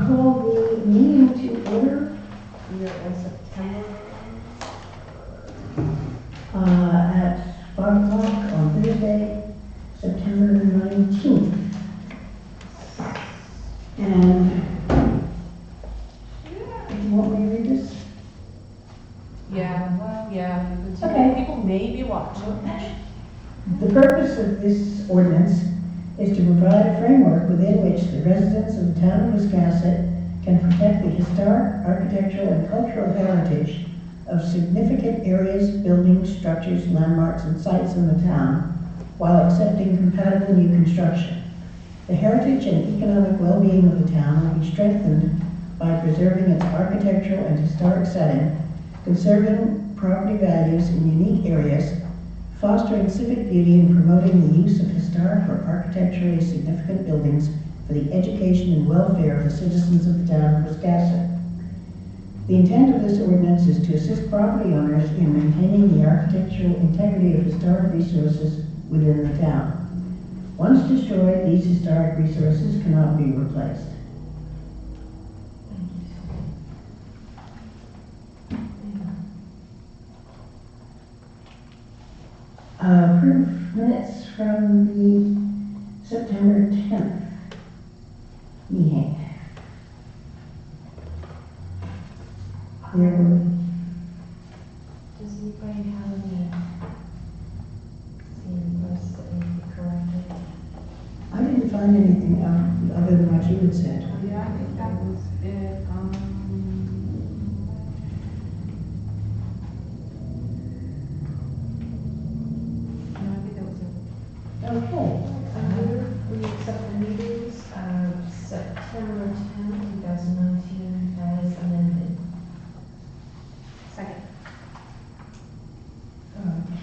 call the meeting to order We are in September. at 5 o'clock on Thursday, September 19th. And do you want me to read this? Yeah. Okay. People may be watching. The purpose of this ordinance is to provide a framework within which the residents of the town of Wiscasset can protect the historic, architectural, and cultural heritage of significant areas, buildings, structures, landmarks, and sites in the town while accepting compatible new construction. The heritage and economic well-being of the town will be strengthened by preserving its architectural and historic setting, conserving property values in unique areas, fostering civic beauty, and promoting the use of historic or architecturally significant buildings for the education and welfare of the citizens of the town of Wiscasset. The intent of this ordinance is to assist property owners in maintaining the architectural integrity of historic resources within the town. Once destroyed, these historic resources cannot be replaced. Approved minutes from the September 10th meeting. There were, Does anybody have any lists that need to be corrected? I didn't find anything other than what you had said. Yeah, I think that was it. No, I think that was it. Okay. I move we accept the meetings of September 10th, 2019 as amended. Second.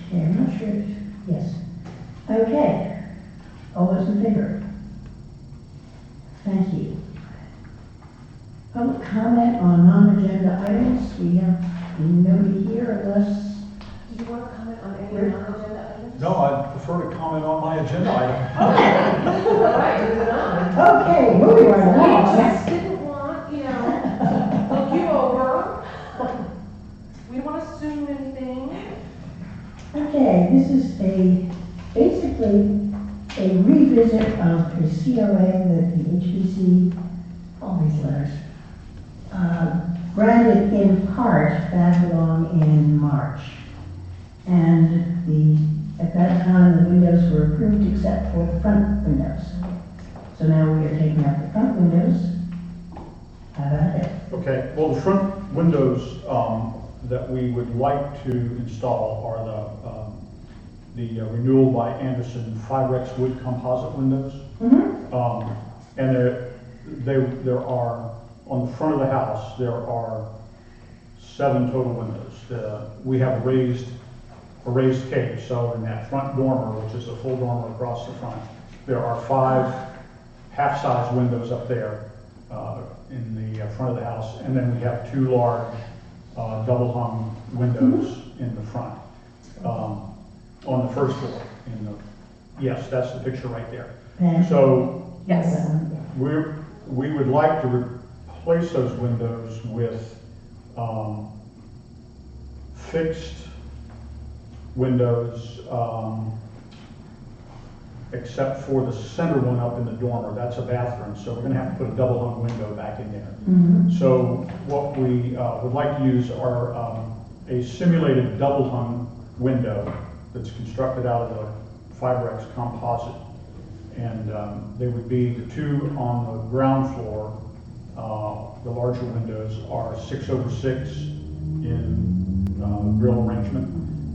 Okay, I'm not sure. Yes. Okay. All those in favor? Thank you. Public comment on non-agenda items. We have nobody here unless. Do you want to comment on any Rick? non-agenda items? No, I prefer to comment on my agenda item. All right, moving on. Okay, moving right We along. just didn't want, to look you over. We don't want to assume anything. Okay, this is basically a revisit of a COA that the HBC, all these letters, granted in part back along in March. And at that time, the windows were approved except for the front windows. So now we are taking out the front windows. How about it? Okay, well, the front windows that we would like to install are the renewal by Anderson Firex wood composite windows. Mm-hmm. And there are, on the front of the house, there are 7 total windows. We have a raised cage, so in that front dormer, which is a full dormer across the front, there are 5 half-size windows up there in the front of the house, and then we have 2 large double-hung windows in the front on the first floor. Yes, that's the picture right there. And So Yes. we would like to replace those windows with fixed windows, except for the center one up in the dormer. That's a bathroom, so we're going to have to put a double hung window back in there. Mhm. So what we would like to use are a simulated double hung window that's constructed out of the Fiberx composite. And they would be the 2 on the ground floor. The larger windows are 6/6 in grill arrangement,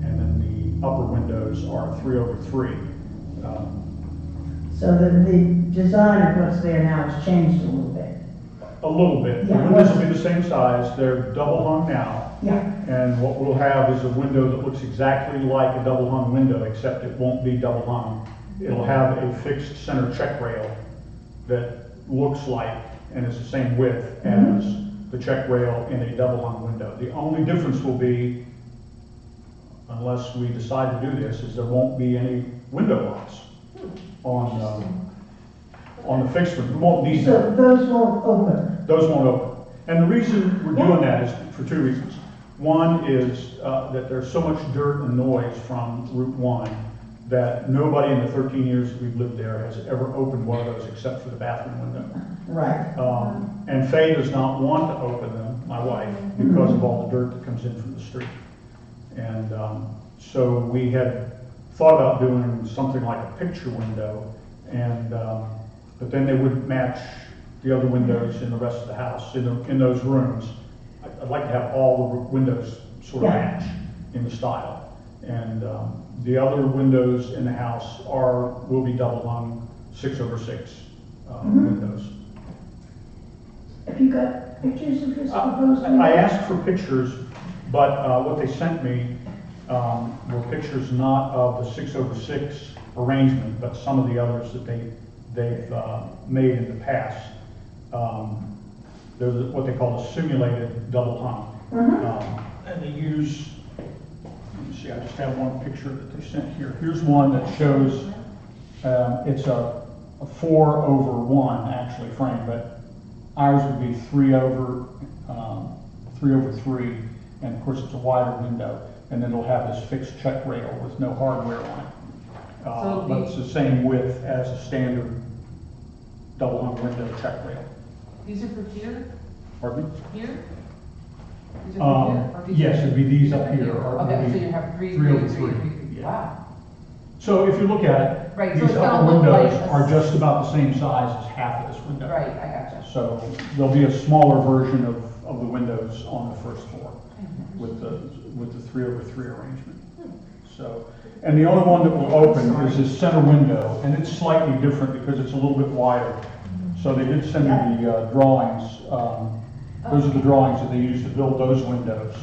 and then the upper windows are 3/3. so the design of what's there now has changed a little bit. A little bit. The Yeah. windows will be the same size. They're double hung now. Yeah. And what we'll have is a window that looks exactly like a double hung window, except it won't be double hung. It'll have a fixed center check rail that looks like and is the same width as the check rail in a double hung window. The only difference will be, unless we decide to do this, is there won't be any window locks on on the fixed ones. We won't need So them. those won't open? Those won't open. And the reason we're Yeah. doing that is for two reasons. One is that there's so much dirt and noise from Route 1 that nobody in the 13 years we've lived there has ever opened one of those except for the bathroom window. Right. And Faye does not want to open them, my wife, because of all the dirt that comes in from the street. And so we had thought about doing something like a picture window, and but then they wouldn't match the other windows in the rest of the house, in those rooms. I'd like to have all the windows sort of Yeah. match in the style. And the other windows in the house will be double hung 6/6 windows. Have you got pictures of this proposed? I asked for pictures, but what they sent me were pictures not of the 6/6 arrangement, but some of the others that they've made in the past. They're what they call a simulated double hung. And they use, let me see, I just have one picture that they sent here. Here's one that shows, it's a 4/1 actually frame, but ours would be 3/3, and of course it's a wider window, and then it'll have this fixed check rail with no hardware on it. But it's the same width as a standard double hung window check rail. These are for here, Pardon me? here? These are for here? Or these Yes, are- it'd be these up here. Or Okay, so maybe you have three, 3/3, yeah. Wow. So if you look at it, Right, so these it's gonna upper look windows like a- are just about the same size as half of this window. Right, I gotcha. So there'll be a smaller version of the windows on the first floor with the 3/3 arrangement. So, and the only one that will open is this center window, and it's slightly different because it's a little bit wider. So they did send me the drawings. Those are the drawings that they used to build those windows.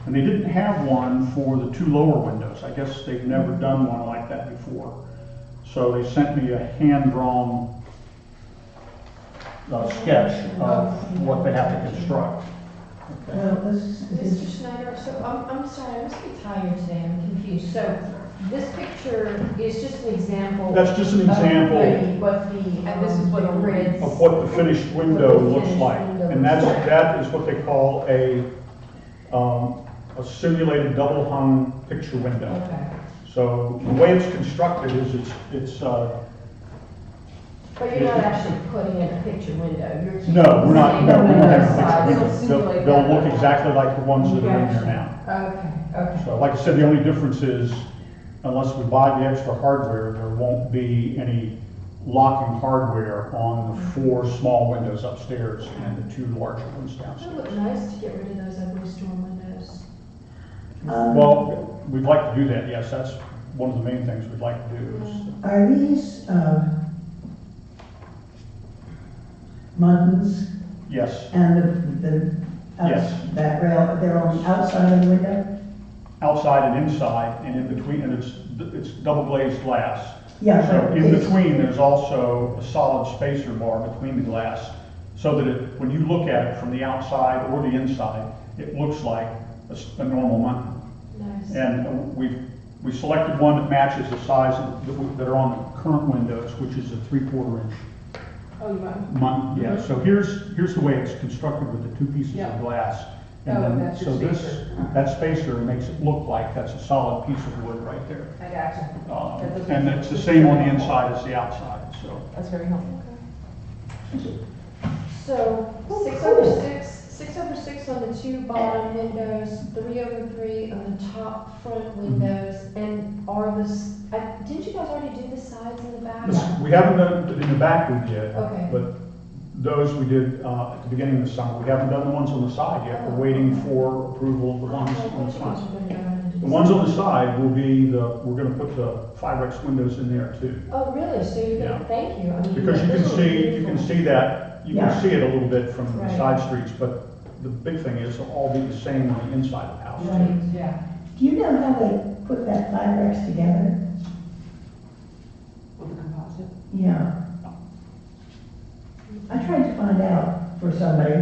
And they didn't have one for the two lower windows. I guess they've never done one like that before. So they sent me a hand-drawn sketch of what they have to construct. Okay. Well, this Mr. is, Schneider, so I'm sorry, I must be tired today, I'm confused. So this picture is just an example. That's just an of example What the, And this is what the a grids. of what the finished window What the looks finished like. window And looks like. that is what they call a simulated double hung picture window. Okay. So the way it's constructed is it's But you're not actually putting in a picture window, you're keeping. no, we're not, the no, same we don't have size. a picture It'll window. simulate They'll that. look exactly like the ones that are in there now. Okay, okay. So like I said, the only difference is unless we buy the extra hardware, there won't be any locking hardware on the 4 small windows upstairs and the 2 larger ones It would downstairs. look nice to get rid of those ugly storm windows. Well, we'd like to do that, yes, that's one of the main things we'd like to do is, are these, muntins yes, and the, Yes. that rail, they're on the outside of the window? outside and inside and in between, and it's double glazed glass. Yeah. So but in it's- between, there's also a solid spacer bar between the glass, so that when you look at it from the outside or the inside, it looks like a normal muntin. Nice. And we selected one that matches the size that are on the current windows, which is a 3/4 inch Oh, you want? muntin. Yeah, so here's the way it's constructed with the 2 pieces Yeah. of glass. Oh, And then, that's your so spacer. that spacer makes it look like that's a solid piece of wood right there. I gotcha. That doesn't- And it's the same on the inside as the outside, so. That's very helpful. So 6/6 on the 2 bottom windows, 3/3 on the top front windows, and didn't you guys already do the sides and the back? We haven't done, in the back we did, Okay. but those we did at the beginning of the summer. We haven't done the ones on the side yet. We're waiting for approval of the ones Okay, on the what you guys front. are gonna go ahead and do The ones on the side will be we're gonna put the Firex windows in there too. Oh, really? So you're Yeah. gonna, thank you. I mean, Because you can this will see, be you can beautiful. see that, you can Yeah. see it a little bit from the Right. side streets, but the big thing is they'll all be the same on the inside of the house too. Right. Yeah. Do you know how they put that Firex together? With the composite. Yeah. I tried to find out for somebody,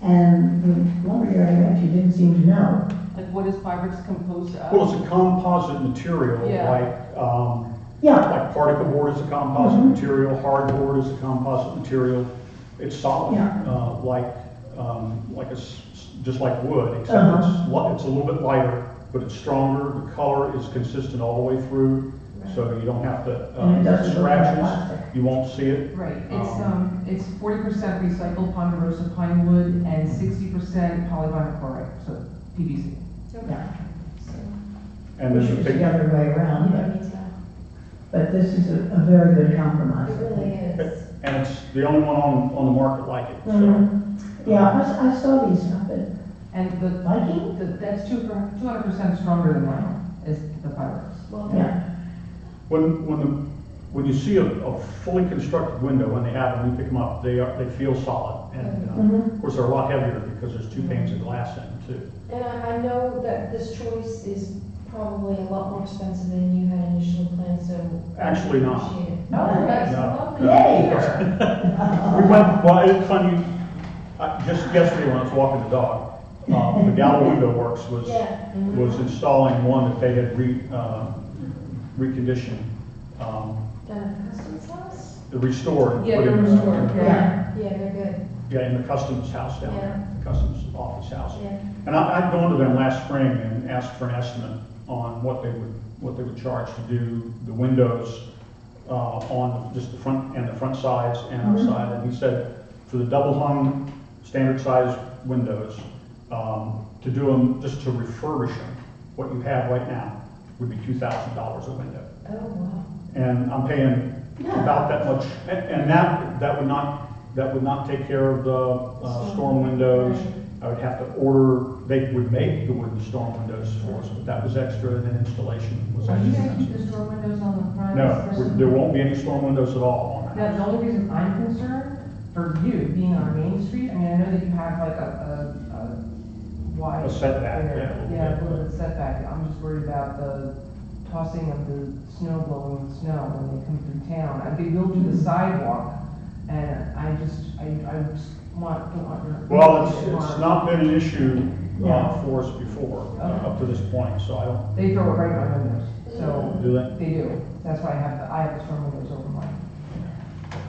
and the lumberyard I went to didn't seem to know. Like what is Firex composed of? Well, it's a composite material, Yeah. like, Yeah, Like particle board is a composite Mhm. material, hardboard is a composite material. It's solid, Yeah. just like wood, except it's a little bit lighter, but it's stronger. The color is consistent all the way through, so you don't have to, and it doesn't look like scratches, plastic. you won't see it. Right, it's 40% recycled ponderosa pine wood and 60% polyvinyl chloride, so PVC. Yeah, And wish then it the was big, the other way around, Yeah, me too. but this is a very good compromise. It really is. and it's the only one on the market like it, so. Mhm. Yeah, I saw these up at And Viking. that's 200% stronger than vinyl, is the fiberglass. Well, Yeah, When you see a fully constructed window, when they have them, you pick them up, they feel solid. And, Mhm. of course, they're a lot heavier because there's two panes of glass in them too. and I know that this choice is probably a lot more expensive than you had initially planned, so. I Actually not. appreciate it. No, Okay, no. lovely. Yay! We went, well, it's funny, just yesterday when I was walking the dog, the Gallo Window Works was Yeah. installing one that they had reconditioned, Done at Customs House? restored. Yeah, put they're in, restored, yeah. Yeah, they're good, Yeah, in the customs house down there, the customs office house. yeah. And I'd gone to them last spring and asked for an estimate on what they would charge to do the windows on just the front sides and outside. And he said for the double hung standard size windows, to do them, just to refurbish them, what you have right now would be $2,000 a window. Oh, wow. And I'm paying about that much, and that would not take care of the storm windows. I would have to order, they would make the wooden storm windows for us, but that was extra, and then installation was Are you extra gonna keep the expensive. storm windows on the front? No, there won't be any storm windows at all on Now, that. the only reason I'm concerned, for you, being on Main Street, I mean, I know that you have like a wide. A setback, area. yeah, a little Yeah, bit, a little bit setback, I'm just worried about the tossing of the snow, blowing the snow when they come through town. They will do the sidewalk, and I just don't want your. Well, it's not been an issue Yeah. for us before, up to this point, so I don't, They throw it right in my windows, so. do they? They do, that's why I have the storm windows over mine.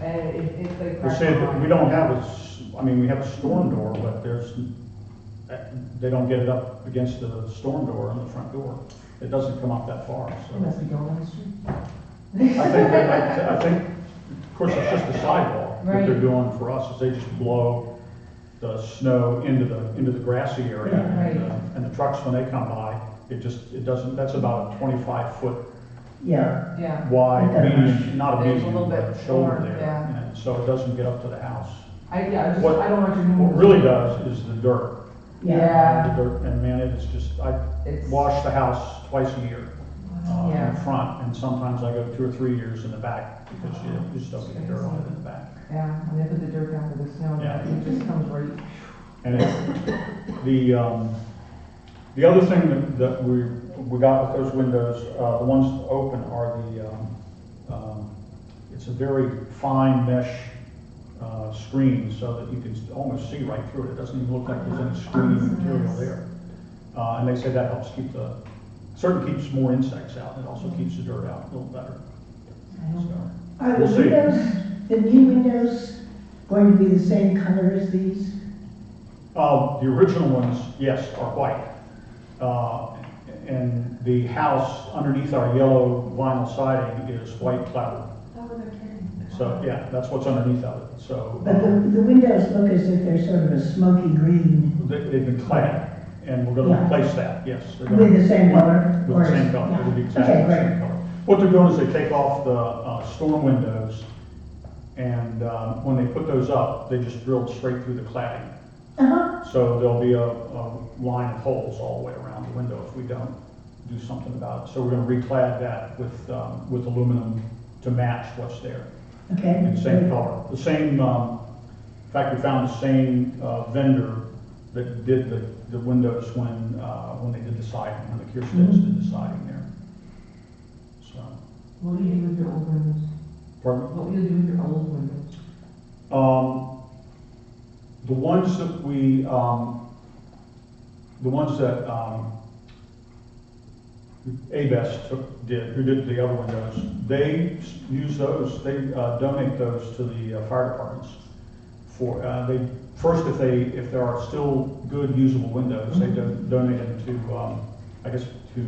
And if they We crack say that mine- we don't have we have a storm door, but they don't get it up against the storm door on the front door. It doesn't come up that far, They so. must be going on the street. I think, of course, it's just a sidewalk that they're Right. doing for us, is they just blow the snow into the grassy area. Yeah. Right. And the trucks, when they come by, it doesn't, that's about a 25-foot Yeah, Yeah. wide, Okay. median, not a There's a median, little but bit a shoulder more, there. yeah. And so it doesn't get up to the house. I don't What- want your new. What really does is the dirt. yeah. Yeah. The dirt, and man, it's just, I It's. wash the house twice a year, in Yeah. the front, and sometimes I go 2 or 3 years in the back, because you just don't get dirt on it in the back. Yeah, and they put the dirt down for the snow, Yeah. it just comes right. And the other thing that we got with those windows, the ones open are it's a very fine mesh screen, so that you can almost see right through it. It doesn't even look like there's any screening material there. And they say that helps certainly keeps more insects out. It also keeps the dirt out a little better. So, Are the We'll see. windows, the new windows, going to be the same color as these? the original ones, yes, are white. And the house underneath our yellow vinyl siding is white clapboard. Oh, they're kidding. So, yeah, that's what's underneath of it. So, But the windows look as if they're sort of a smoky green, they've been clad, and we're gonna Yeah. replace that, yes. They're with gonna- the same color? With or the same is- color, yeah. it will be exactly Okay, the same great. color. What they're doing is they take off the storm windows, and when they put those up, they just drilled straight through the cladding. Uh-huh, So there'll be a line of holes all the way around the window if we don't do something about it. So we're gonna reclad that with aluminum to match what's there, okay. in the same color. The same, in fact, we found the same vendor that did the windows when they did the siding, when the Kirstens did the siding there. So, What will you do with your old windows? pardon? What will you do with your old windows? The ones that A-Best who did the other windows, they use those, they donate those to the fire departments for, first, if there are still good usable windows, they donate them to, I guess, to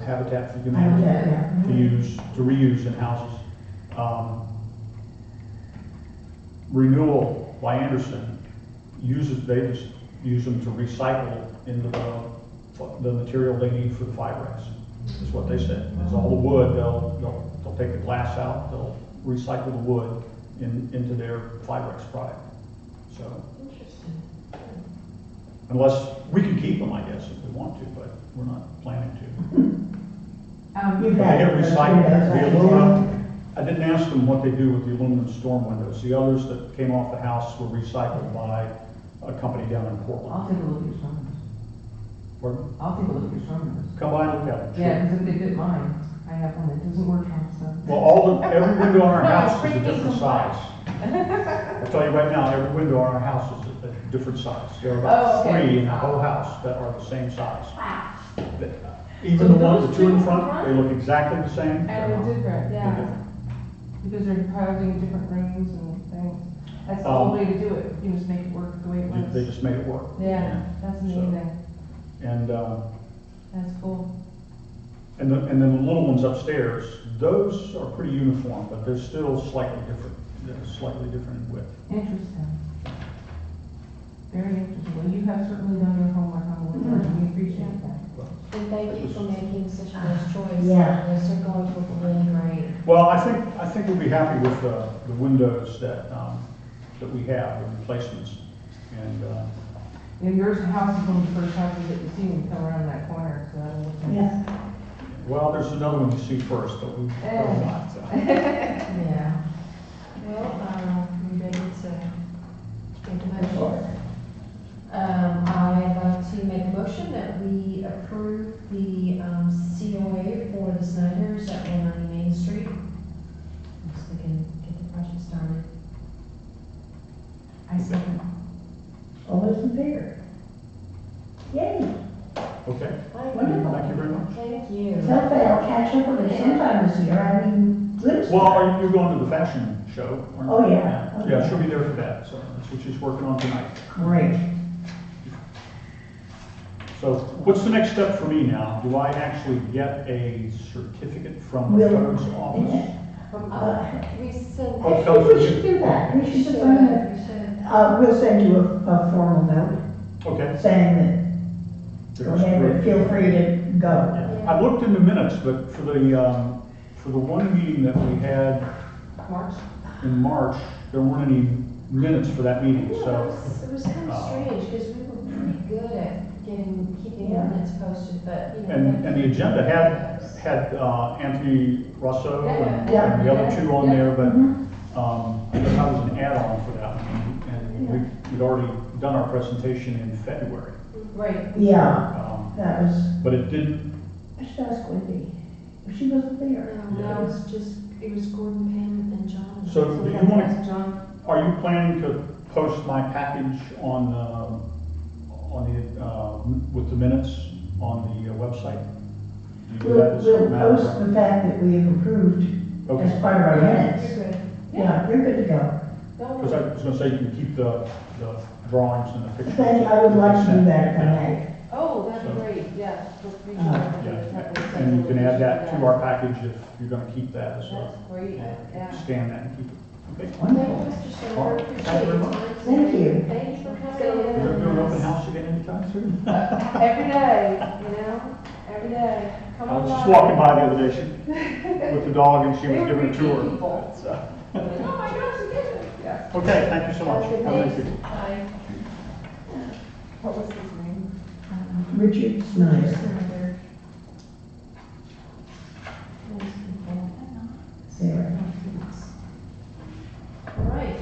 Habitat for Humanity Habitat, yeah. to reuse in houses. Renewal by Anderson they just use them to recycle into the material they need for the fireworks. Is what they said. It's all the wood, they'll take the glass out, they'll recycle the wood into their fireworks product. So, Interesting. unless, we can keep them, I guess, if we want to, but we're not planning to. You've They had get those recycled, windows, the I aluminum, I didn't ask them what they do with the aluminum storm windows. The others that came off the house were recycled by a company down in I'll Portland. take a look at your storm windows. Pardon? I'll take a look at your storm windows. Come by and look at them. Yeah, because if they fit mine, I have one that doesn't work out, so. Well, every window on our No, house is a freaking different compliant. size. I'll tell you right now, every window on our house is a different size. There are Oh, about okay. 3 in the whole house that are the same size. Wow. Even So the ones, those the two in two in front, front? they look exactly the same. And they're different, They're yeah, different. because they're housing in different rooms and things. That's the whole way to do it, you just make it work the way it was. They just made it work. Yeah, that's amazing, And, that's cool. and then the little ones upstairs, those are pretty uniform, but they're still slightly different. They're slightly different in width. Interesting. Very interesting, well, you have certainly done your homework on the windows, and we appreciate that. And thank you for making such a nice choice. Yeah. Those are going to look really great. Well, I think we'll be happy with the windows that we have, the replacements. And, You know, yours house is one of the first houses that you see when you come around that corner, so that'll look nice. Yeah. well, there's another one you see first, but we will not. So. Yeah. Well, we ready to make a motion? I'd like to make a motion that we approve the COA for the Snyders at 190 Main Street. So we can get the project started. I second. All those in favor? Yay. Okay, Wonderful. thank you very much. Thank you. Hopefully I'll catch up with it sometime this year. I mean, glimpsed. Well, you're going to the fashion show, aren't you? Oh, yeah. Yeah, she'll be there for that, so that's what she's working on tonight. Great. So what's the next step for me now? Do I actually get a certificate from the Will- code's office? We sent. Oh, I think we should do that. We should define it. We should. We'll send you a formal note Okay. saying that, go ahead, but feel free to go. Yeah. I looked in the minutes, but for the one meeting that we had March? in March, there weren't any minutes for that meeting, Yeah, so. it was kind of strange, because we were pretty good at keeping Yeah. minutes posted, but, you know. And the agenda had Anthony Russo and Yeah. the other two on there, but Mhm. I guess I was an add-on for that one. And we'd already done our presentation in February. Right. Yeah, Um, that was, But it didn't, I should ask Wendy, if she wasn't there. No, it was just, it was Gordon, Pam, and John. So So do we you have to want ask John. are you planning to post my package on with the minutes on the website? Do you do that as a We'll matter of post record? the fact that we have approved Okay. as part of our You're minutes. good. Yeah, you're good to go. Because I was gonna say, you can keep the drawings and the pictures. Then I would like to do that if I may. Oh, that'd So- be great, yeah. Let's reach Uh, out. Yeah, and you can add that to our package if you're gonna keep that as well. That's great, yeah. Scan that and keep it. Okay. Thank you, Wonderful. Mr. All Senator, right. appreciate Thank you your very time. Thank you. Thank you for coming You're in. You're gonna do an open house again anytime soon? Every day, you know, every day. Come I on was just by. walking by the other day, with the dog, and she They was were giving a repeat tour. people. So, Oh my gosh, you did it. Yeah. okay, thank you so much. Have a good Have a nice day. evening. Bye. What was his name? Richard Snyder. Senator. Nice people. There. All right.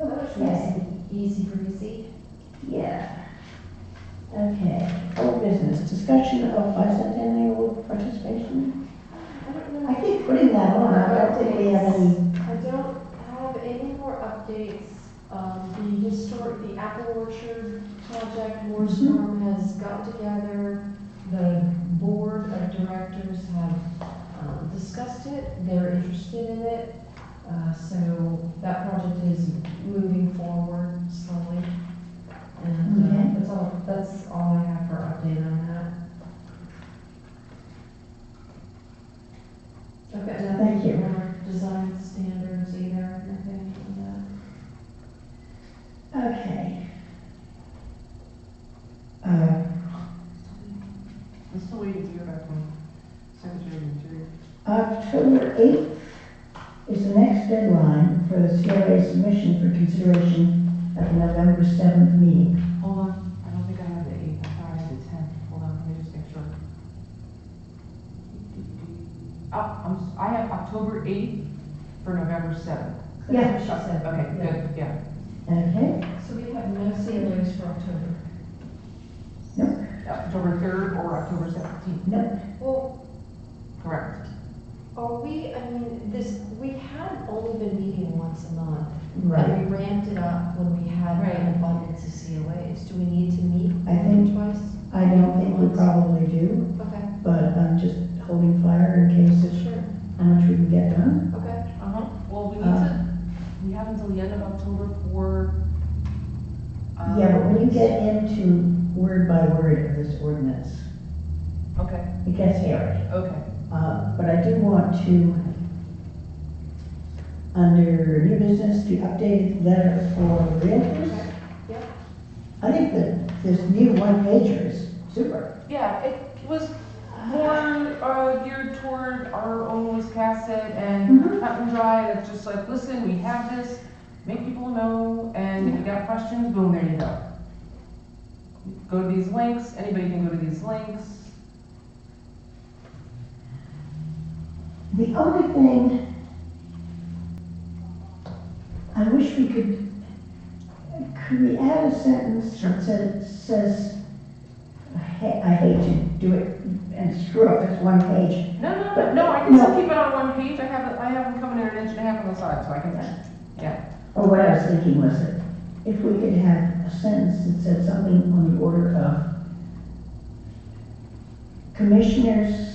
Okay. Easy breezy. Yeah. Okay, old business, discussion of bicentennial participation. I don't know. I keep putting that on, I don't think we have any. I don't have any more updates. The Apple Orchard project, Morris Mhm. Farm has gotten together. The board of directors have discussed it, they're interested in it. So that project is moving forward slowly. And Okay. that's all I have for update on that. I've got Thank nothing you. for design standards either, nothing on Okay. I'm still waiting to hear back from Secretary of Interior. October 8th is the next deadline for the COA submission for consideration at the November 7th meeting. Hold on, I don't think I have the 8th, I thought I had the 10th. Hold on, let me just make sure. I have October 8th for November 7th. that. Yeah. That's what she said. Okay, Yeah. good, yeah. Okay? So we have no COAs for October. Nope. October 3rd or October 17th, Nope. Well, correct. are we, I mean, we had only been meeting once a month. Right. And we ramped it up when we had Right. an abundance of COAs. Do we need to meet I think- twice? I don't think we probably do, Okay, but I'm just holding fire in case of sure, how much we can get done. okay. Well, we have until the end of October for. Yeah, but when you get into word by word of this ordinance, Okay, it gets hairy. okay. But I do want to, under new business, the updated letter for realtors. Yep. I think that this new one pager is super. Yeah, it was more geared toward our own Wiscasset and Mhm. cut and dry. That's just like, listen, we have this, make people know, and if you got questions, boom, there you go. Go to these links, anybody can go to these links. The only thing, I wish we could we add a sentence that says, I hate to do it and screw up this one page. No, I can No. still keep it on one page. I have them coming in an inch and a half on the side, so I can, yeah. Or what I was thinking was that if we could have a sentence that said something on the order of commissioners,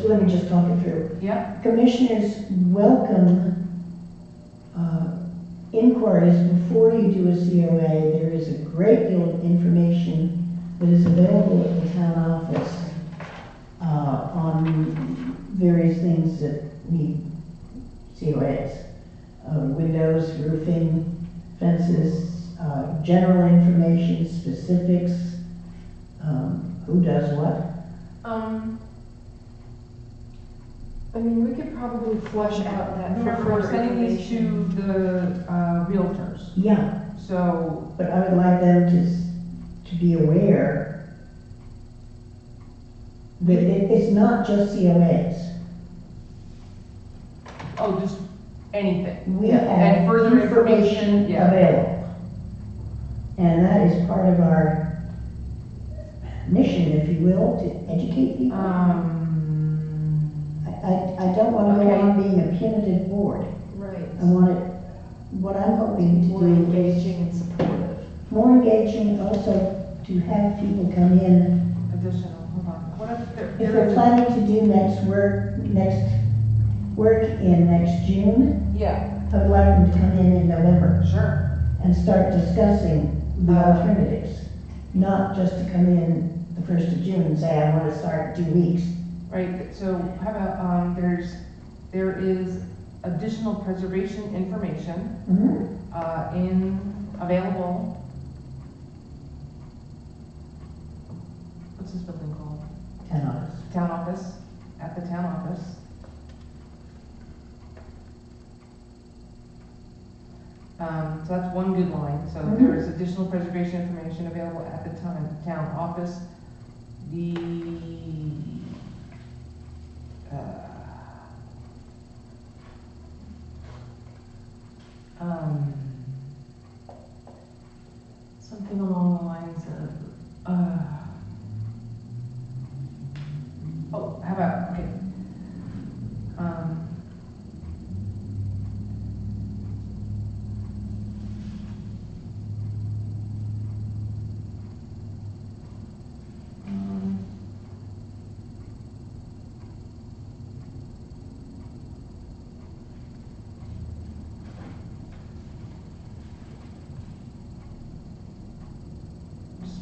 let me just talk it through. Yeah, Commissioners welcome inquiries before you do a COA. There is a great deal of information that is available at the town office on various things that need COAs. Windows, roofing, fences, general information, specifics, who does what. I mean, we could probably flesh out that for remember, we're further sending these to information. the realtors, Yeah, so, but I would like them to be aware that it's not just COAs. oh, just anything. We Yeah, have and further information yeah. available. And that is part of our mission, if you will, to educate people. I don't want to go Okay. on being a punitive board. Right. I want it, what I'm hoping to More do is engaging and supportive. more engaging, also to have people come in. Additional, hold on, what if If there they're is? planning to do next work in next June, Yeah, I would like them to come in November sure. and start discussing the Uh, alternatives. Not just to come in the 1st of June and say, I want to start in 2 weeks. Right, so how about, there is additional preservation information, available. What's this building called? Town office. Town office, at the town office. So that's one good line, so there is additional preservation information available at the town office. The, something along the lines of, oh, how about, okay.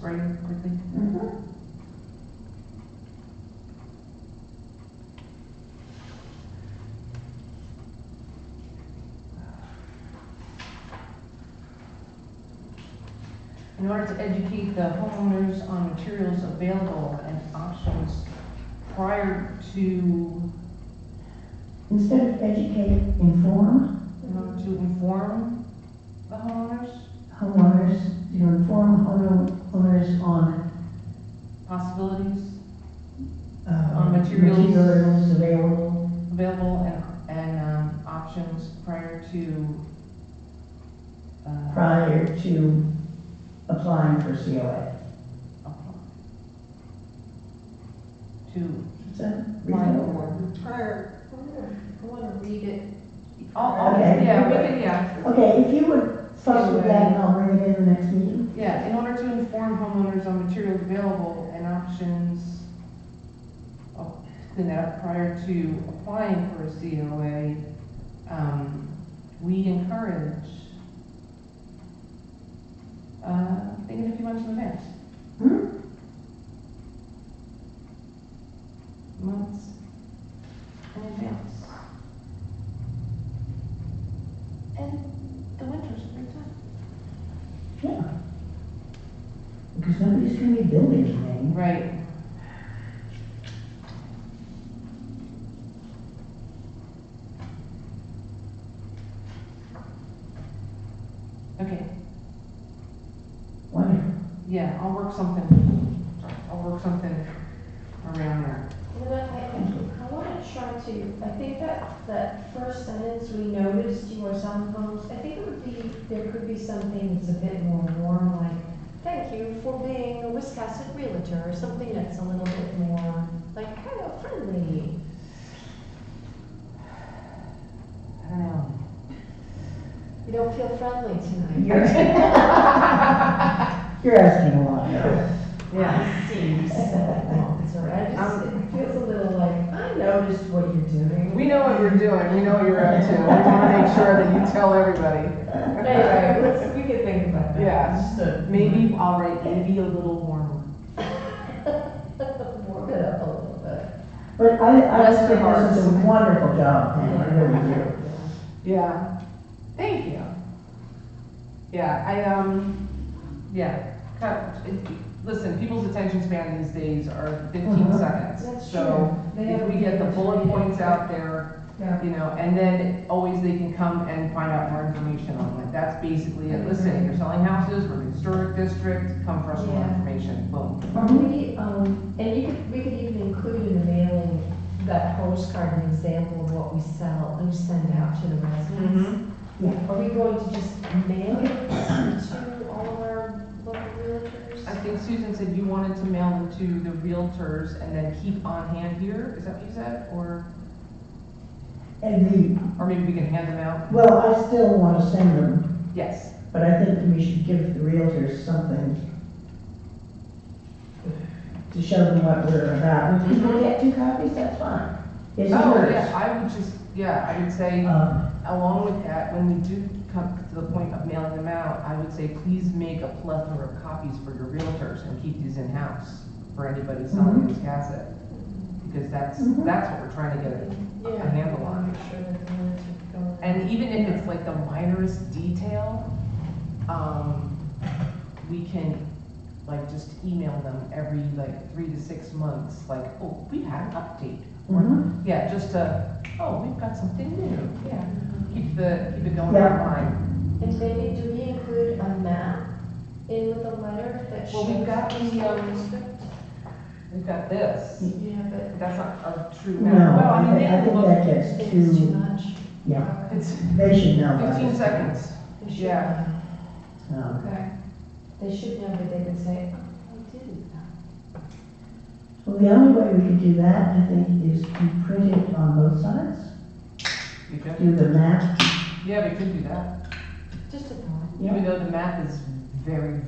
right, quickly? Mhm. In order to educate the homeowners on materials available and options prior to, Instead of educate, inform in order to inform the homeowners, homeowners, to inform homeowners on possibilities on materials. materials available. available and options prior to, Prior to applying for COA. to Is that apply reasonable? for. Prior, I wanna read it. Okay. Yeah, we can, yeah. Okay, if you would fuss with that, and I'll bring it in the next meeting. Yeah, in order to inform homeowners on materials available and options, clean that up, prior to applying for a COA, we encourage, thinking a few months in advance. Hmm? Months in advance. And the winter's a great time. Yeah. Because nobody's gonna be building anything. Right. Okay, Wonderful. yeah, I'll work something around there. And then I wanna try to, I think that first sentence, we noticed you are selling homes, I think it would be, there could be something that's a bit more warm, like, thank you for being a Wiscasset realtor, or something that's a little bit more, like, kind of friendly. I don't know. You don't feel friendly tonight. You're you're asking a lot, no. Yeah. Seems so, it's all right, it feels a little like, I noticed what you're doing. We know what you're doing, we know what you're up to, we wanna make sure that you tell everybody. Anyway, we can think about that. Yeah. Just to Maybe, I'll write, maybe a little warmer. warm it up a little bit. But I Bless your think hearts. this is a wonderful job, Pam, I really do. Yeah, thank you. Yeah, yeah, listen, people's attention span these days are 15 seconds. That's So true. They if have we get the to bullet read it. points out there, Yeah. you know, and then always they can come and find out more information on it. That's basically it. Listen, you're selling houses, we're a historic district, come for us for more Yeah. information, boom. We, and we could even include in the mailing that postcard, an example of what we sell, and we send out to the residents. Are we going to just mail it to all of our local realtors? I think Susan said you wanted to mail them to the realtors and then keep on hand here, is that what you said? Or And maybe we can hand them out? well, I still want to send them, Yes. but I think we should give the realtors something to show them what we're about. If people get 2 copies, that's fine. It's Oh, yours. yeah, I would say, along with that, when we do come to the point of mailing them out, I would say, please make a plethora of copies for your realtors and keep these in-house for anybody selling this asset. Because that's what we're trying to get a handle on. Make sure that the minutes are going. And even if it's like the minorest detail, we can like just email them every like 3 to 6 months, like, oh, we had an update. Mhm. Yeah, just to, oh, we've got something new, yeah, keep it going Yeah. online. And maybe, do we include a map in with a letter that shows? Well, we've got the, district? we've got this, Yeah, but but that's not a true No, map. Well, I mean, they think can look- that gets it's too too, much. yeah, It's they should know. about 15 this. seconds, They should Yeah. know. Um, Okay. They should know, but they can say, oh, I didn't know. Well, the only way we could do that, I think, is to print it on both sides, we could, do the map. yeah, we could do that. Just a thought. Even though the map is very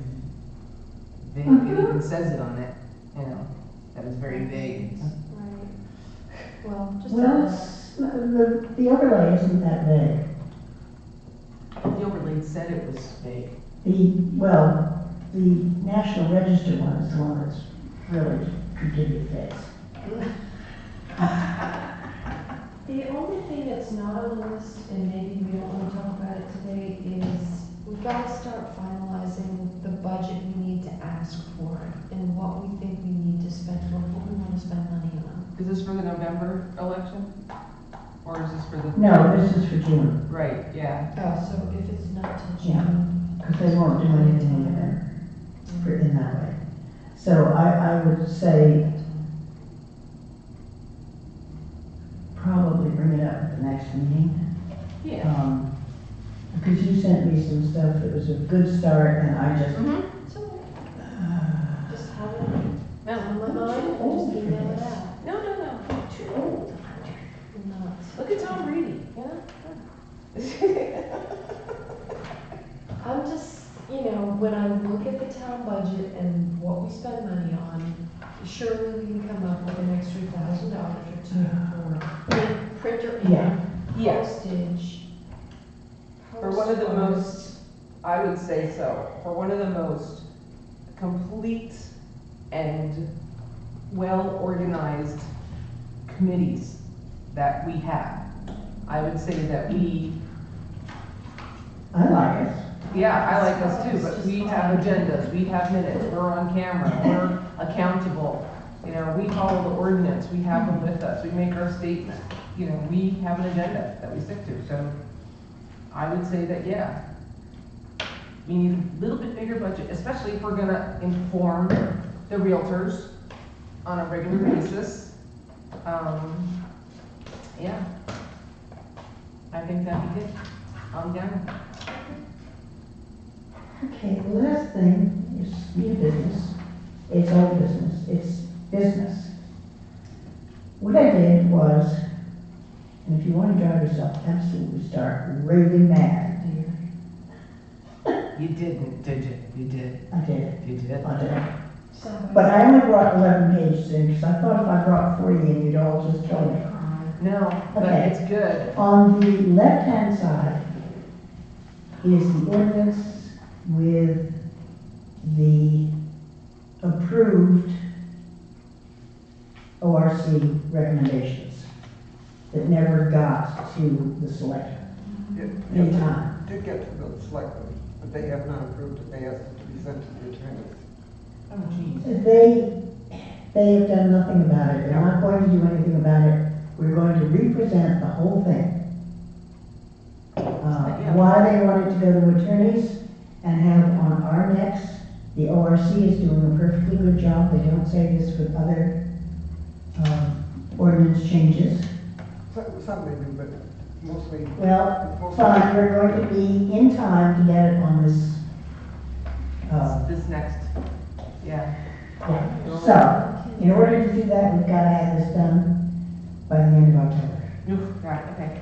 vague, it even says it on it, you know, that is very vague. Right. Well, just a Well, thought. the overlay isn't that vague. The overlay said it was vague. Well, the National Register one is the one that's really could give you fits. The only thing that's not on the list, and maybe we don't want to talk about it today, is we've got to start finalizing the budget we need to ask for and what we think we need to spend, what we want to spend money on. Is this for the November election? Or is this for the? No, this is for June, Right, yeah. Oh, so if it's not till Yeah. June. because they won't do anything in there for in that way. So I would say probably bring it up at the next meeting. Yeah. Because you sent me some stuff that was a good start, and I just, Mm-hmm. So, uh, just have it on No, my I'm mind, too and old just for email it this. out. no. too old. I'm not. Look at Tom Brady, you know? I'm just, when I look at the town budget and what we spend money on, surely we can come up with an extra $1,000 or two for printer Yeah. ink, Yes. postage. For one of the postcards. most, I would say so, for one of the most complete and well-organized committees that we have. I would say that I like it. yeah, I like us too, but we have agendas, we have minutes, we're on camera, we're accountable. We follow the ordinance, we have them with us, we make our statement. We have an agenda that we stick to, so I would say that, yeah. We need a little bit bigger budget, especially if we're gonna inform the realtors on a regular basis. Yeah. I think that'd be good. I'm down. Okay, the last thing is new business. It's old business, it's business. What I did was, and if you want to drive yourself absolutely start raving mad, You didn't, did you? You did. I did, You did. I did. So- But I only brought 11 pages in, because I thought if I brought 40 in, you'd all just kill me. No, but Okay. it's good. On the left-hand side is the ordinance with the approved ORC recommendations that never got to the selectmen in time. Did get to the selectmen, but they have not approved it. They asked it to be sent to the attorneys. Oh, geez. They have done nothing about it. They're not going to do anything about it. We're going to represent the whole thing. Why they want it to go to attorneys and have on our necks, the ORC is doing a perfectly good job. They don't say this with other ordinance changes. Some they do, but mostly. Well, fine, we're going to be in time to get it on this. This next, yeah. Yeah. So, in order to do that, we've got to have this done by the end of October. Oof, got it, okay.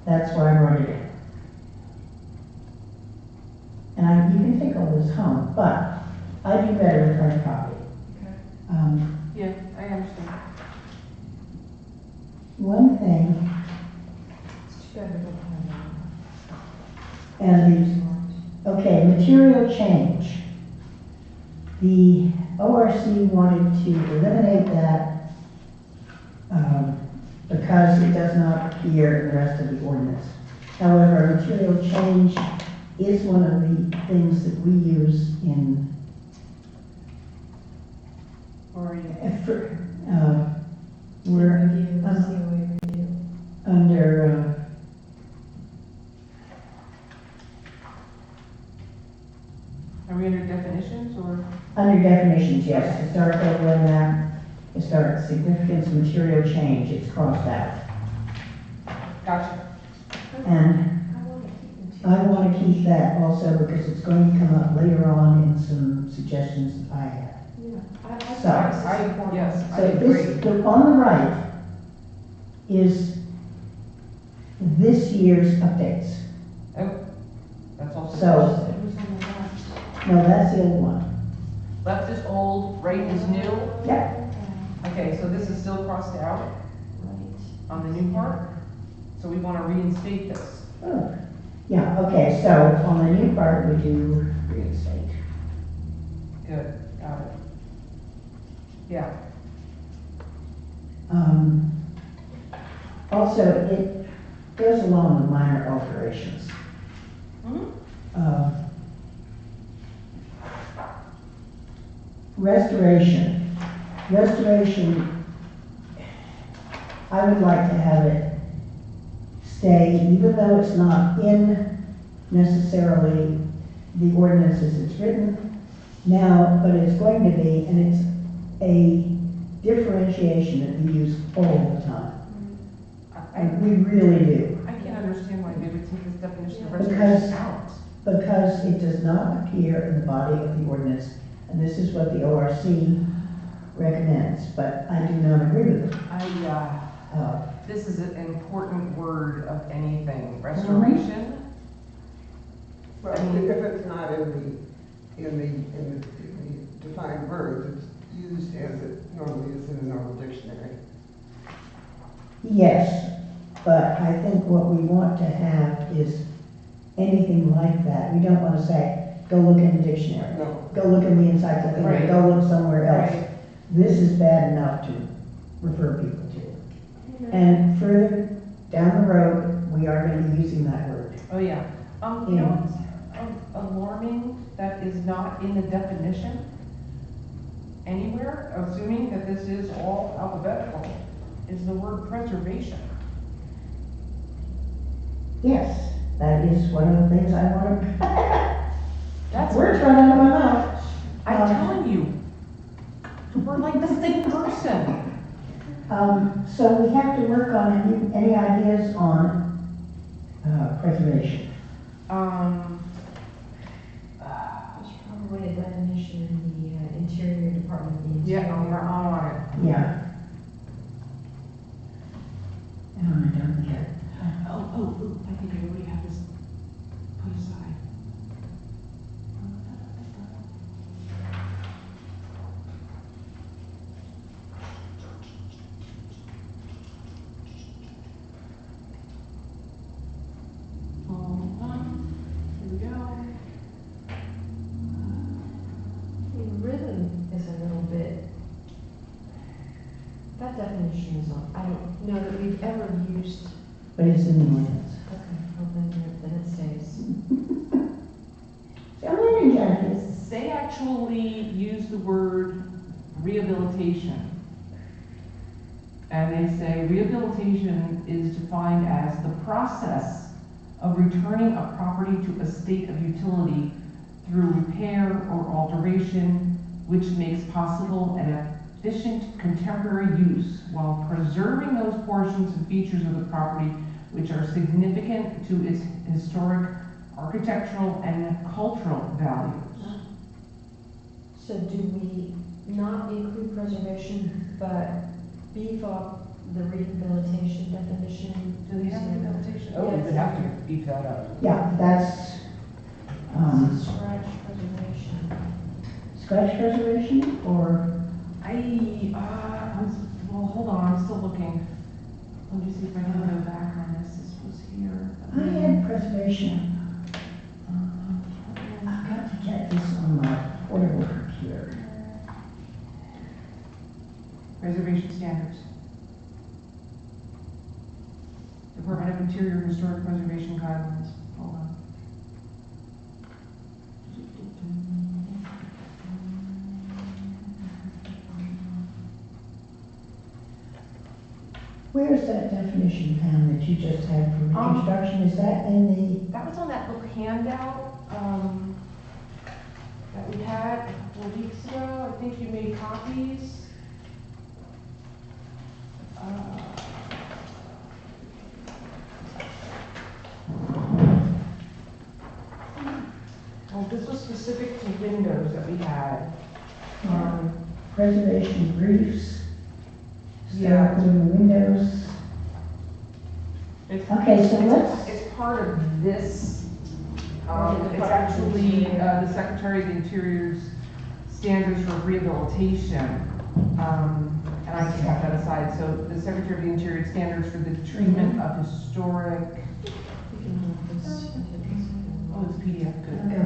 That's why I brought it in. And you can take all this home, but I do better with hard copy. Yeah, I understand. One thing, It's too bad we don't have and that. okay, material change. The ORC wanted to eliminate that because it does not appear in the rest of the ordinance. However, material change is one of the things that we use in, Where are you? we're Review, COA review. under, Are we under definitions or? under definitions, yes, historic overlay map, historic significance, material change, it's crossed out. Gotcha. And I want to keep that also because it's going to come up later on in some suggestions that I have. Yeah, So- Yes, I So this, agree. on the right is this year's updates. Oh, that's also. So- It was on the left. No, that's the old one. Left is old, right is new. Yep. Okay, so this is still crossed out Right. on the new part. So we want to reinstate this. Oh, yeah, okay, so on the new part, we do reinstate. Good, got it. Yeah, Also, it goes along with minor alterations. Restoration. Restoration, I would like to have it stay, even though it's not in necessarily the ordinance as it's written now, but it's going to be, and it's a differentiation that we use all the time. We really do. I can't understand why they would take this definition of Because- restoration out. Because it does not appear in the body of the ordinance, and this is what the ORC recommends, but I do not agree with it. This is an important word of anything, restoration. Well, if it's not in the defined words, it's used as it normally is in a normal dictionary. Yes, but I think what we want to have is anything like that. We don't want to say, go look in the dictionary. No. Go look in the encyclopedia, Right. go look somewhere else. Right. This is bad enough to refer people to. And further down the road, we are going to be using that word. Oh, yeah. You know what's alarming that is not in the definition anywhere, assuming that this is all alphabetical, is the word preservation. Yes, that is one of the things I want to, That's words run out of my mouth. I'm telling you, we're like the same person. So we have to work on any ideas on preservation. There's probably a definition in the Interior Department of the Yeah, Interior. we're on it. Yeah. And I don't think I think I already have this put aside. Hold on, here we go. The rhythm is a little bit, that definition is on, I don't know that we've ever used, but it's in the ordinance. okay, well then it stays. So I'm learning, Jackie. They actually use the word rehabilitation. And they say rehabilitation is defined as the process of returning a property to a state of utility through repair or alteration, which makes possible an efficient contemporary use while preserving those portions and features of the property which are significant to its historic, architectural, and cultural values. So do we not include preservation, but beef up the rehabilitation definition? Do they have rehabilitation? Oh, we Yes. would have to beef that up. Yeah, that's, Scratch preservation. scratch preservation or, Well, hold on, I'm still looking. Let me see if I can go back on this. This was here. I had preservation. I've got to get this on my portable computer. Preservation standards. Department of Interior Historic Preservation Guidelines. Hold on. Where's that definition, Pam, that you just had for reconstruction? Is that in That was on that little handout, that we had a couple of weeks ago. I think you made copies. Oh, this was specific to windows that we had. the preservation briefs? Yeah. Start doing the windows. It's- Okay, so let's- It's part of this, it's actually, the Secretary of the Interior's standards for rehabilitation. And I can have that aside, so the Secretary of the Interior standards for the treatment of historic, We can have this. oh, it's PDF, good. Okay.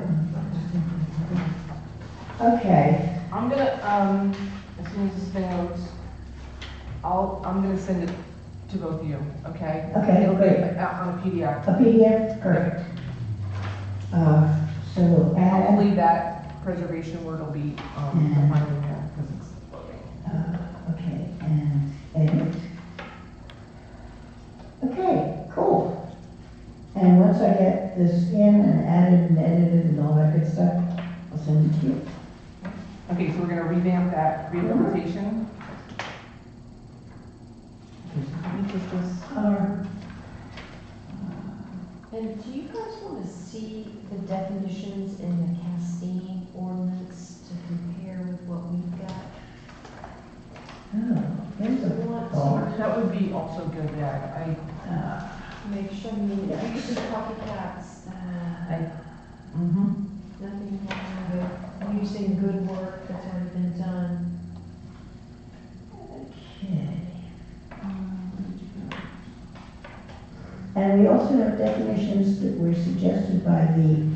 Okay, I'm gonna, as soon as this thing loads, I'm gonna send it to both of you, okay? Okay, It'll be great. on a PDF. a PDF, perfect. So we'll add, Hopefully that preservation word will be, defined in there, because it's loading. okay, and edit. Okay, cool. And once I get this in and added and edited and all that good stuff, I'll send it to you. Okay, so we're gonna revamp that rehabilitation. Okay, so let me get this. And do you guys want to see the definitions in the Castine ordinance to compare with what we've got? Oh, there's a Want thought. That would be also good, yeah, to make sure, I mean, usually copycats, nothing wrong with using good work that's already been done. Okay. And we also have definitions that were suggested by the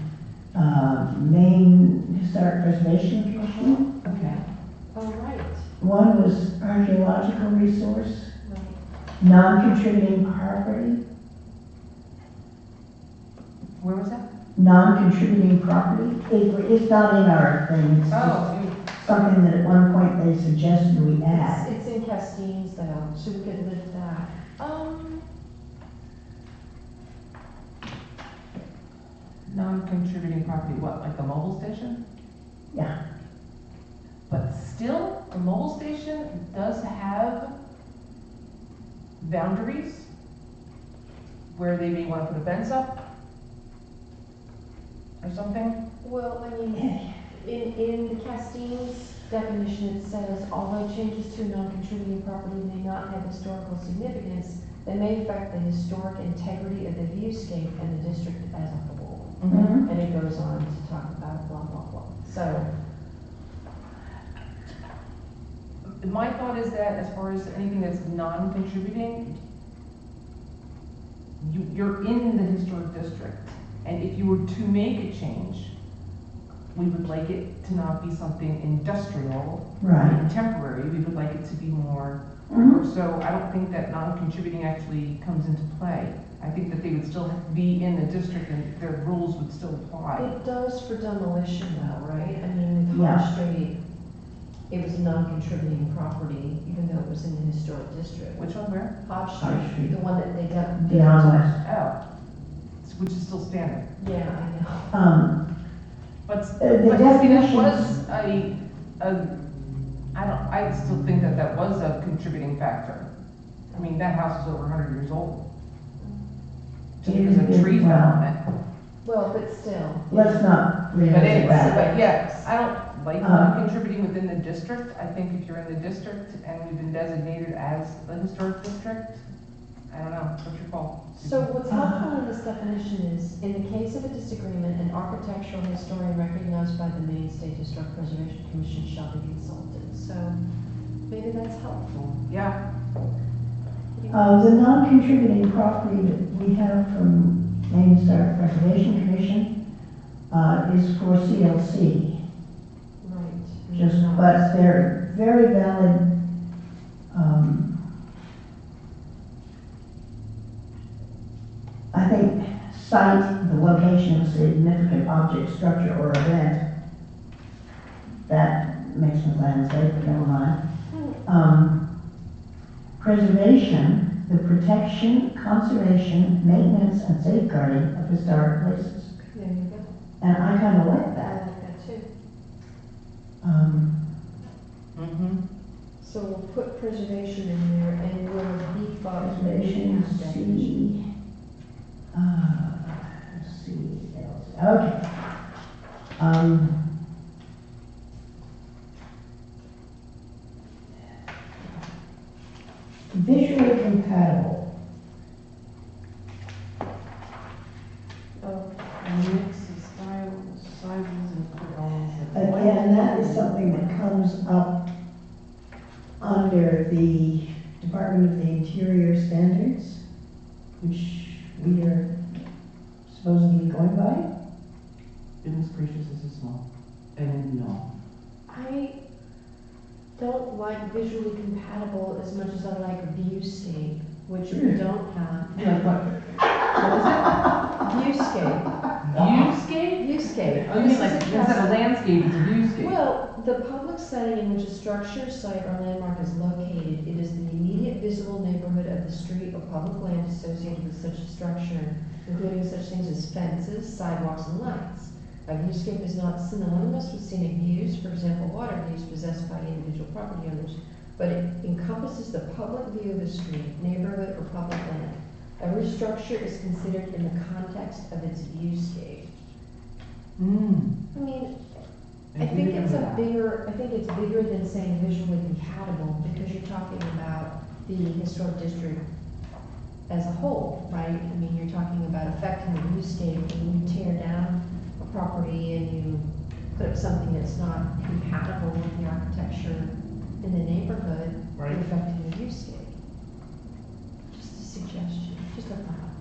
Maine Historic Preservation Commission. Okay. Oh, right, One was archaeological resource, right. non-contributing property, Where was that? non-contributing property. It's not in our thing, it's just Oh, something that at one point they suggested we add. It's in Castine's though, so we could lift that. non-contributing property, what, like the mobile station? Yeah, But still, the mobile station does have boundaries where they may want to put a fence up or something. Well, I mean, in the Castine's definition, it says, although changes to non-contributing property may not have historical significance, they may affect the historic integrity of the viewscape and the district as a whole. Mhm. And it goes on to talk about blah, blah, blah. So, My thought is that as far as anything that's non-contributing, you're in the historic district. And if you were to make a change, we would like it to not be something industrial right. and temporary. We would like it to be more, Mhm. so I don't think that non-contributing actually comes into play. I think that they would still have to be in the district and their rules would still apply. it does for demolition though, right? I mean, with Yeah. High Street, it was a non-contributing property, even though it was in the historic district. Which one, where? Hodge Hodge Street, Street. the one that they did. Beyond West. Oh, which is still standing. Yeah, I know. But, The but see, that definitions- was I still think that that was a contributing factor. I mean, that house is over 100 years old. Just because a tree fell on it. Well, but still. Let's not But revisit anyway, that. but yes, I don't like non-contributing within the district. I think if you're in the district and we've been designated as the historic district, I don't know, what's your call? So what's helpful in this definition is, in the case of a disagreement, an architectural historian recognized by the Maine State Historic Preservation Commission shall be consulted. So maybe that's helpful. Yeah, The non-contributing property that we have from Maine Historic Preservation Commission is for CLC. Right. Just, but they're very valid, I think, cite the location of a significant object, structure, or event. That makes me glad and safe, but never mind. Preservation, the protection, conservation, maintenance, and safeguarding of historic places. There you go. And I kind of like I that. like that too. So we'll put preservation in there and we'll beef up the Preservation, definition. Okay. Visually compatible. mix of styles, sizes, and put Again, that is something that comes up under the Department of the Interior standards, which we are supposedly going by. Goodness gracious, this is small. And no. I don't like visually compatible as much as I like viewscape, which we don't have. You like what? Viewscape, Viewscape? viewscape. Oh, you mean This like, is a instead of custom- landscape, it's a viewscape? Well, the public setting in which a structure, site, or landmark is located, it is the immediate visible neighborhood of the street or public land associated with such a structure, including such things as fences, sidewalks, and lights. A viewscape is not synonymous with scenic views, for example, water views possessed by individual property owners, but it encompasses the public view of a street, neighborhood, or public land. Every structure is considered in the context of its viewscape. I mean, I think it's bigger than saying visually compatible, because you're talking about the historic district as a whole, right? I mean, you're talking about affecting the viewscape, and you tear down a property and you put up something that's not compatible with the architecture in the neighborhood, Right. you're affecting the viewscape. Just a suggestion, just a thought.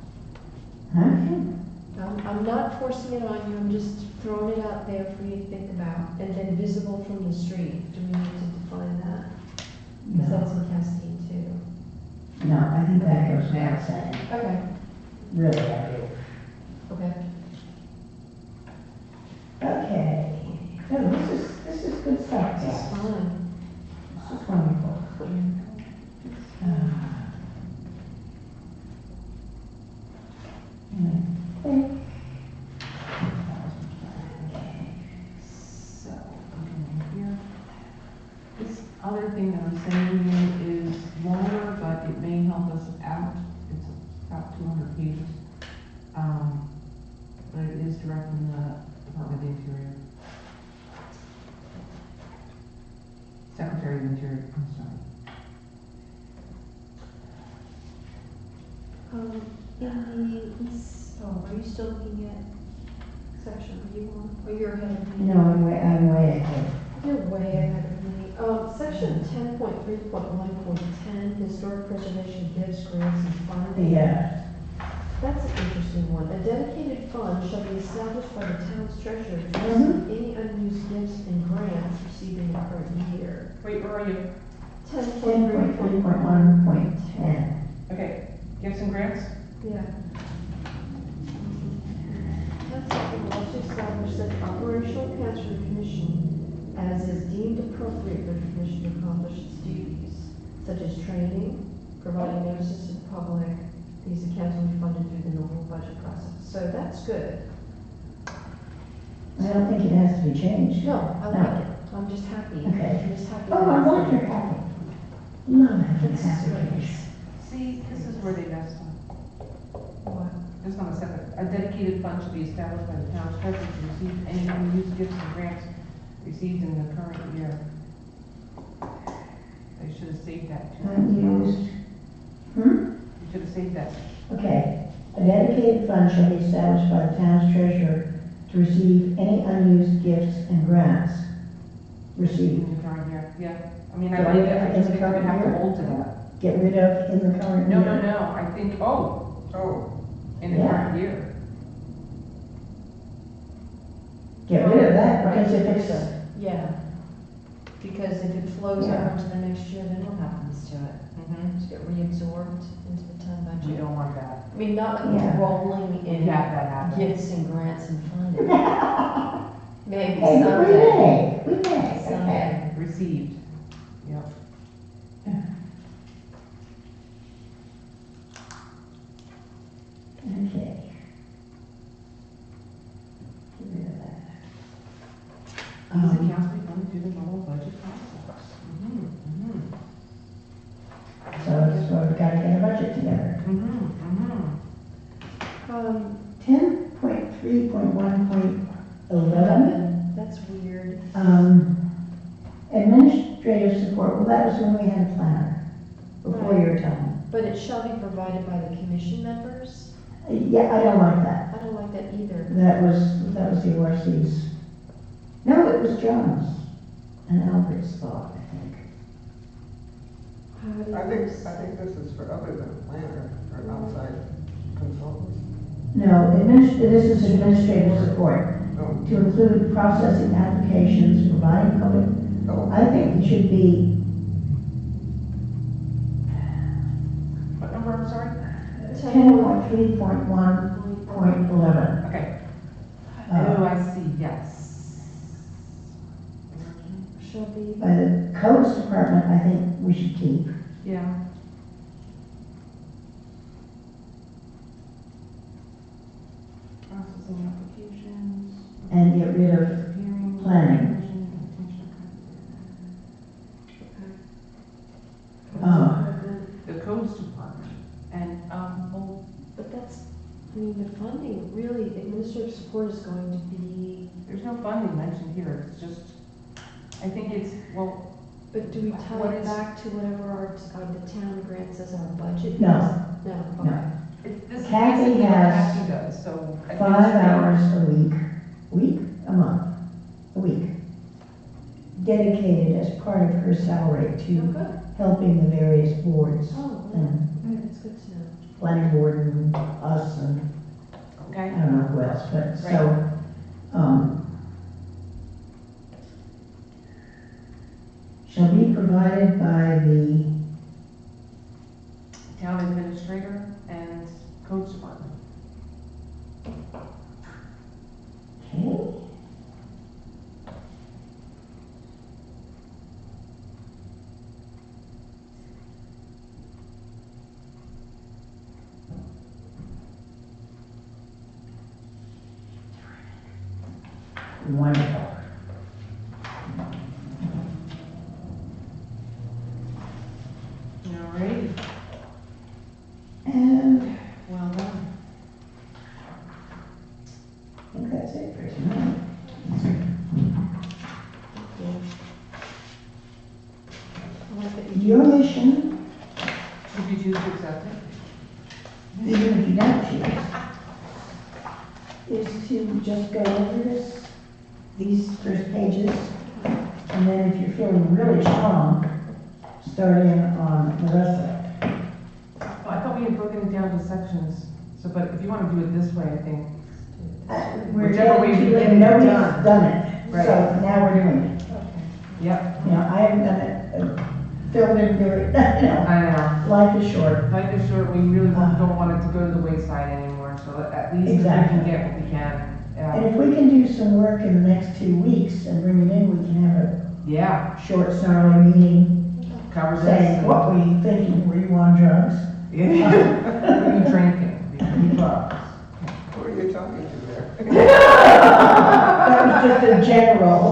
Okay. I'm not forcing it on you, I'm just throwing it out there for you to think about. And then visible from the street, do we need to define that? Because No, that's in Castine too. no, I think that goes without saying. Okay. Really, I do. Okay. Okay. No, this is good stuff, This is guys. fun. This is wonderful. I think. So, okay, here. This other thing that I'm sending you is longer, but it may help us out. It's about 200 pages. But it is directing the Department of the Interior. Secretary of the Interior, I'm sorry. Are you still looking at section you want, or you're ahead of me? No, I'm way ahead. You're way ahead of me. Section 10.3.1.10, historic preservation gifts, grants, and funding. Yeah. That's an interesting one. A dedicated fund shall be established by the town's treasurer to receive any unused gifts and grants received in the current year. Wait, where are you? 10.3.1.10. Okay, gifts and grants? Yeah. That's something else to establish that operational accounts for the commission as is deemed appropriate for the commission to accomplish its duties, such as training, providing notices to the public. These accounts will be funded through the normal budget process. So that's good. I don't think it has to be changed. No, I like it. I'm just happy. Okay. I'm just happy. Oh, I'm glad you're happy. Love having That's happy good. days. See, this is where they messed up. What? Just on the second, a dedicated fund should be established by the town's treasurer to receive any unused gifts and grants received in the current year. They should have saved that too. Unused. You should have saved that. Okay. A dedicated fund shall be established by the town's treasurer to receive any unused gifts and grants received. In the current year, yeah. I mean, I Get like rid it, of I in just the think we're gonna have to current year? hold to that. Get rid of in the current year. No, I think, Oh, in the Yeah. current year. Get rid of that, because if it's, Yeah. Because if it flows Yeah. over into the next year, then what happens to it? Does it get reabsorbed into the town We budget? don't want that. I mean, not like Yeah. it's rolling in Yeah, that happens. gifts and grants and funding. Maybe hey, but we someday. may, okay. Someday. Received. Yep. Okay. Get rid of that. These accounts be funded through the normal budget process. So that's why we gotta get a budget together. 10.3.1.11, That's weird. administrative support, well, that was when we had a planner, before your time. But it shall be provided by the commission members? Yeah, I don't like that. I don't like that either. That was the ORC's. No, it was John's and Albert's thought, I think. How do I you- think this is for other than a planner or outside consultants. No, this is administrative support Oh, to include processing applications, providing public I think it should be What number, I'm sorry? 10.3.1.11. Okay. Uh, Oh, I see, yes. Shall be. By the codes department, I think we should keep. Yeah. Processing applications. And get rid of Hearing. planning. The codes department, and, well, But that's, I mean, the funding, really, administrative support is going to be, there's no funding mentioned here, it's just, I think it's, well, but do we tie What it is- back to whatever the town grants as our budget? No. No, No. okay. this is Kathy basically what has Kathy does, so. 5 hours a month, a week, dedicated as part of her salary Oh, to good. helping the various boards. Oh, And yeah, that's good to know. planning board and us and I Okay, don't know who else, but so, shall be provided by the, town administrator and codes department. okay? Wonderful. All right, And well done. I think that's it for tonight. I like that you Your mission, If you choose to accept it. even if you don't choose, is to just go over these first pages, and then if you're feeling really strong, start in on the rest of it. Well, I thought we had broken it down to sections, so, but if you want to do it this way, I think. We're Whichever way getting we to get it, it nobody's done. done it, Right. so now we're doing it. Yep, You know, I haven't done it, Phil didn't do it, you know, I know. life is short. Life is short, we really don't want it to go to the wayside anymore, so at least if we Exactly. can get what we can. And if we can do some work in the next 2 weeks and bring it in, we can have a Yeah, short, snarly meeting cover this. saying what were you thinking, were you on drugs? Yeah. What are you drinking? Before drugs. Who are you talking to there? That was just a general.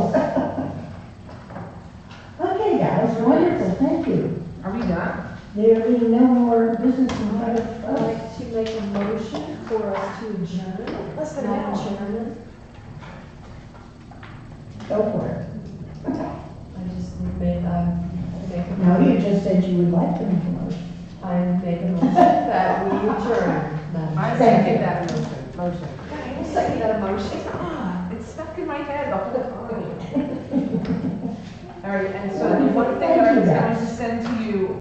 Okay, guys, wonderful, thank you. Are we done? There being no more business in front of I'd us. like to make a motion for us to adjourn. Less than an Madam hour. Chairman, Go for it. I just made, make a. No, you just said you would like to make a motion. I make a motion that we adjourn, Madam I Chair. second that motion. I second that motion. It's stuck in my head the whole time. All right, and so the one thing that I was going to send to you